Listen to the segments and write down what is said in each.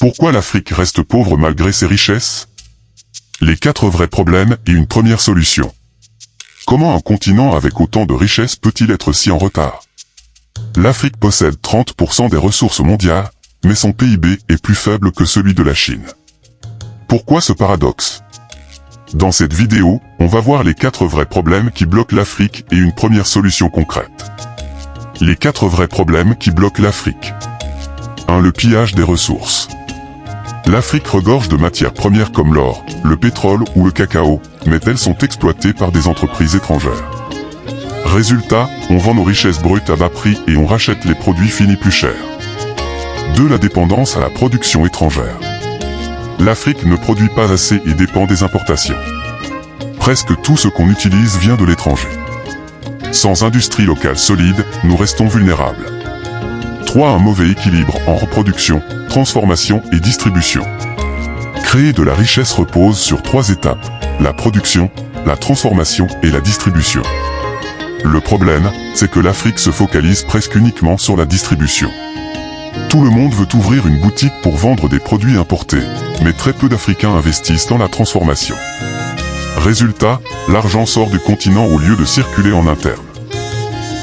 Pourquoi l'Afrique reste pauvre malgré ses richesses? Les 4 vrais problèmes et une première solution. Comment un continent avec autant de richesses peut-il être si en retard? L'Afrique possède 30% des ressources mondiales, mais son PIB est plus faible que celui de la Chine. Pourquoi ce paradoxe? Dans cette vidéo, on va voir les 4 vrais problèmes qui bloquent l'Afrique et une première solution concrète. Les 4 vrais problèmes qui bloquent l'Afrique. 1. Le pillage des ressources. L'Afrique regorge de matières premières comme l'or, le pétrole ou le cacao, mais elles sont exploitées par des entreprises étrangères. Résultat, on vend nos richesses brutes à bas prix et on rachète les produits finis plus chers. 2. La dépendance à la production étrangère. L'Afrique ne produit pas assez et dépend des importations. Presque tout ce qu'on utilise vient de l'étranger. Sans industrie locale solide, nous restons vulnérables. 3. Un mauvais équilibre en reproduction, transformation et distribution. Créer de la richesse repose sur 3 étapes, la production, la transformation et la distribution. Le problème, c'est que l'Afrique se focalise presque uniquement sur la distribution. Tout le monde veut ouvrir une boutique pour vendre des produits importés, mais très peu d'Africains investissent dans la transformation. Résultat, l'argent sort du continent au lieu de circuler en interne.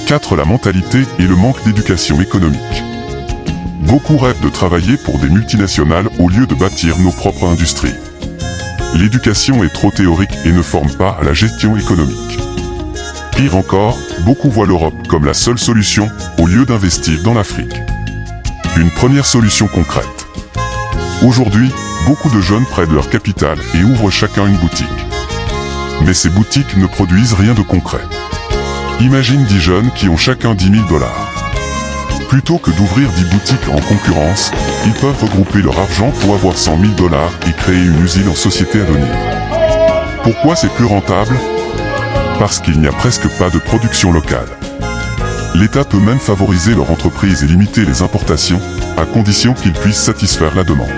4. La mentalité et le manque d'éducation économique. Beaucoup rêvent de travailler pour des multinationales au lieu de bâtir nos propres industries. L'éducation est trop théorique et ne forme pas à la gestion économique. Pire encore, beaucoup voient l'Europe comme la seule solution, au lieu d'investir dans l'Afrique. Une première solution concrète. Aujourd'hui, beaucoup de jeunes prêtent leur capital et ouvrent chacun une boutique. Mais ces boutiques ne produisent rien de concret. Imagine 10 jeunes qui ont chacun 10 000 $. Plutôt que d'ouvrir 10 boutiques en concurrence, ils peuvent regrouper leur argent pour avoir 100 000 $ et créer une usine en société anonyme. Pourquoi c'est plus rentable? Parce qu'il n'y a presque pas de production locale. L'État peut même favoriser leur entreprise et limiter les importations, à condition qu'ils puissent satisfaire la demande.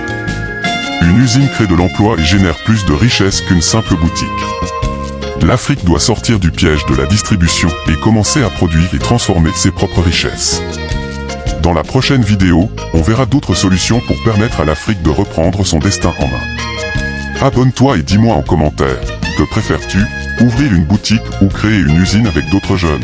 Une usine crée de l'emploi et génère plus de richesses qu'une simple boutique. L'Afrique doit sortir du piège de la distribution et commencer à produire et transformer ses propres richesses. Dans la prochaine vidéo, on verra d'autres solutions pour permettre à l'Afrique de reprendre son destin en main. Abonne-toi et dis-moi en commentaire, que préfères-tu, ouvrir une boutique ou créer une usine avec d'autres jeunes?